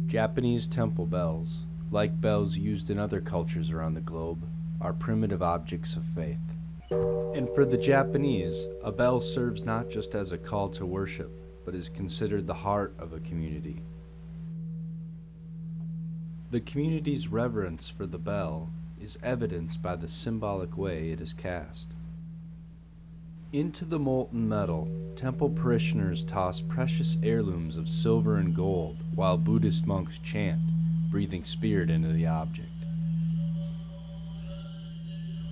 Japanese temple bells, like bells used in other cultures around the globe, are primitive objects of faith. And for the Japanese, a bell serves not just as a call to worship, but is considered the heart of a community. The community's reverence for the bell is evidenced by the symbolic way it is cast. Into the molten metal, temple parishioners toss precious heirlooms of silver and gold while Buddhist monks chant, breathing spirit into the object.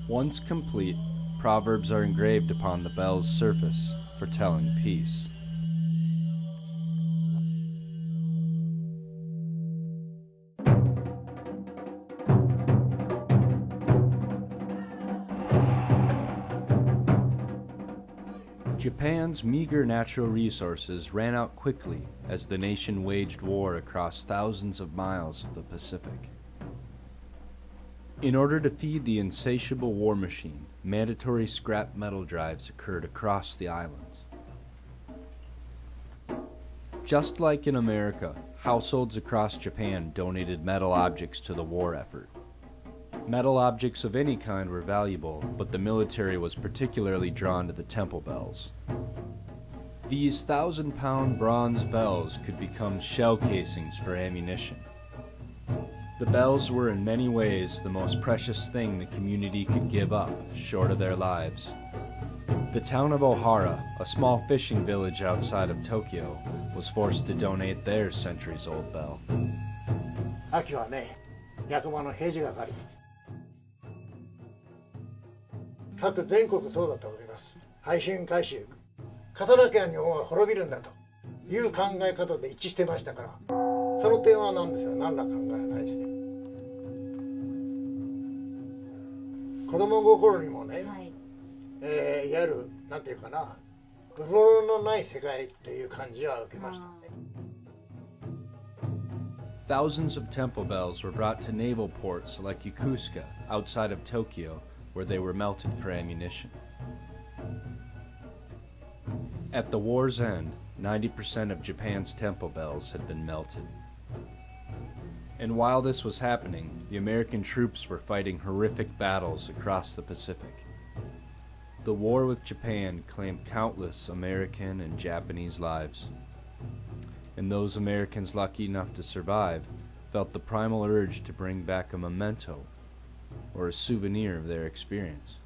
Once complete, proverbs are engraved upon the bell's surface, foretelling peace. Japan's meager natural resources ran out quickly as the nation waged war across thousands of miles of the Pacific. In order to feed the insatiable war machine, mandatory scrap metal drives occurred across the islands. Just like in America, households across Japan donated metal objects to the war effort. Metal objects of any kind were valuable, but the military was particularly drawn to the temple bells. These 1,000-pound bronze bells could become shell casings for ammunition. The bells were in many ways the most precious thing the community could give up, short of their lives. The town of Ohara, a small fishing village outside of Tokyo, was forced to donate their centuries-old bell. 秋はね、役場の平時係。かつて全国そうだと思います。配信回収、勝たなきゃ日本は滅びるんだという考え方で一致してましたから、その点はなんですよ、何ら考えないですね。子供心にもね、はい、いわゆるなんていうかな、うろろのない世界っていう感じは受けましたね。Thousands of temple bells were brought to naval ports like Yokosuka, outside of Tokyo, where they were melted for ammunition. At the war's end, 90% of Japan's temple bells had been melted. And while this was happening, the American troops were fighting horrific battles across the Pacific. The war with Japan claimed countless American and Japanese lives. And those Americans lucky enough to survive felt the primal urge to bring back a memento or a souvenir of their experience.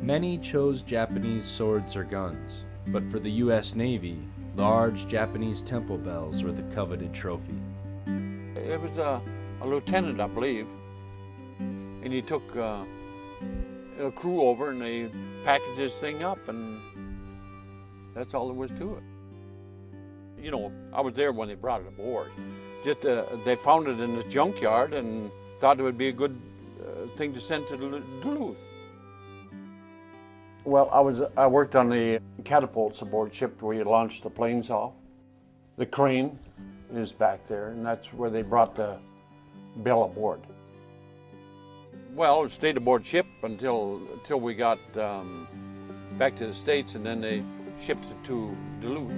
Many chose Japanese swords or guns, but for the U.S. Navy, large Japanese temple bells were the coveted trophy. It was a lieutenant, I believe, and he took a crew over and they packaged this thing up, and that's all there was to it. You know, I was there when they brought it aboard. Just they found it in the junkyard and thought it would be a good thing to send to Duluth. Well, I worked on the catapults aboard ship where you launched the planes off. The crane is back there, and that's where they brought the bell aboard. Well, it stayed aboard ship until we got back to the States, and then they shipped it to Duluth.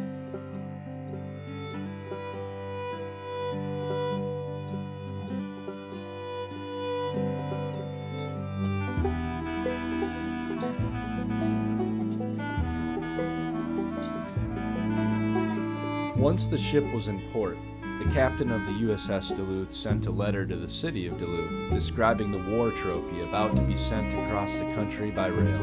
Once the ship was in port, the captain of the USS Duluth sent a letter to the city of Duluth describing the war trophy about to be sent across the country by rail.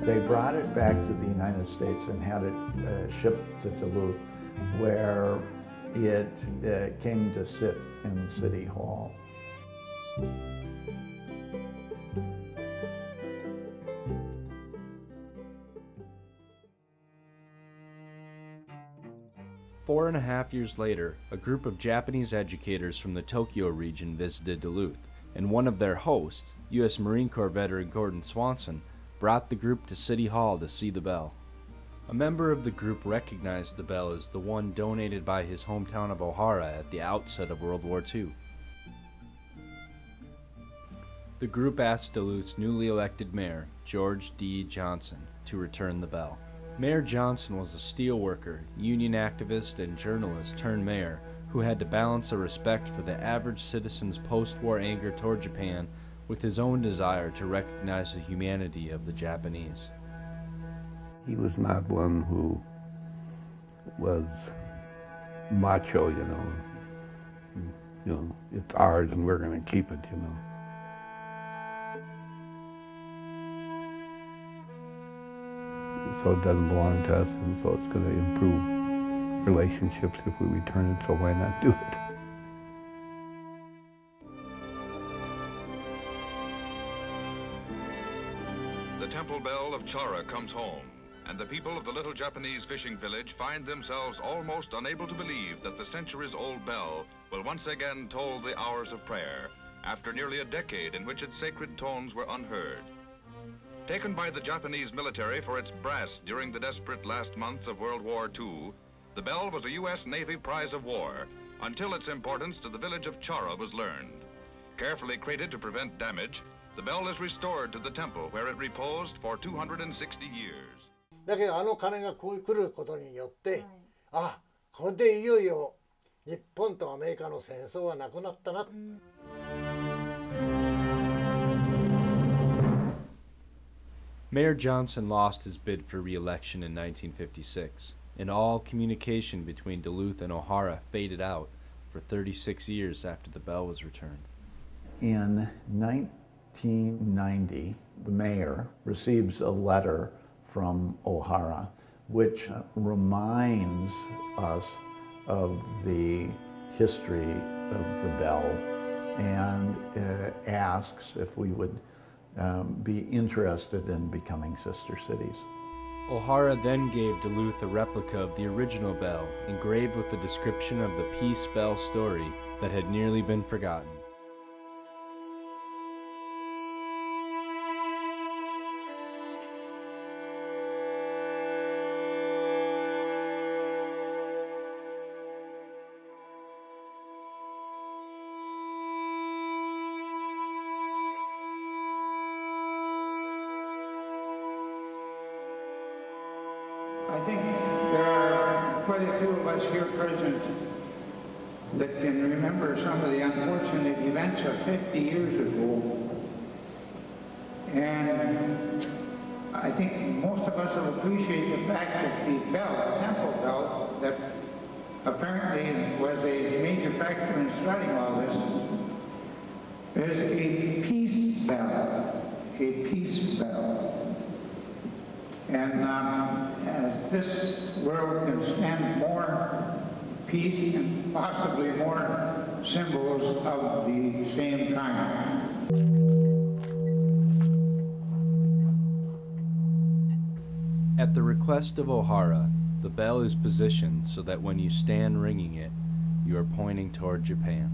They brought it back to the United States and had it shipped to Duluth, where it came to sit in City Hall. 4.5 years later, a group of Japanese educators from the Tokyo region visited Duluth, and one of their hosts, U.S. Marine Corps veteran Gordon Swanson, brought the group to City Hall to see the bell. A member of the group recognized the bell as the one donated by his hometown of O'Hara at the outset of World War II. The group asked Duluth's newly elected mayor, George D. Johnson, to return the bell. Mayor Johnson was a steelworker, union activist, and journalist turned mayor who had to balance a respect for the average citizen's post-war anger toward Japan with his own desire to recognize the humanity of the Japanese. He was not one who was macho, you know, it's ours and we're going to keep it, you know. So it doesn't belong to us, and so it's going to improve relationships if we return it, so why not do it? The temple bell of Chara comes home, and the people of the little Japanese fishing village find themselves almost unable to believe that the centuries-old bell will once again toll the hours of prayer after nearly a decade in which its sacred tones were unheard. Taken by the Japanese military for its brass during the desperate last months of World War II, the bell was a U.S. Navy prize of war until its importance to the village of Chara was learned. Carefully crated to prevent damage, the bell is restored to the temple where it reposed for 260 years. だけどあの鐘がこう来ることによって、あ、これでいよいよ日本とアメリカの戦争はなくなったな。Mayor Johnson lost his bid for re-election in 1956, and all communication between Duluth and O'Hara faded out for 36 years after the bell was returned. In 1990, the mayor receives a letter from O'Hara which reminds us of the history of the bell and asks if we would be interested in becoming sister cities. O'Hara then gave Duluth a replica of the original bell, engraved with the description of the Peace Bell story that had nearly been forgotten. I think there are quite a few of us here present that can remember some of the unfortunate events of 50 years ago. And I think most of us will appreciate the fact that the bell, the temple bell, that apparently was a major factor in starting all this, is a peace bell, a peace bell. And as this world can stand more peace and possibly more symbols of the same kind. At the request of O'Hara, the bell is positioned so that when you stand ringing it, you are pointing toward Japan.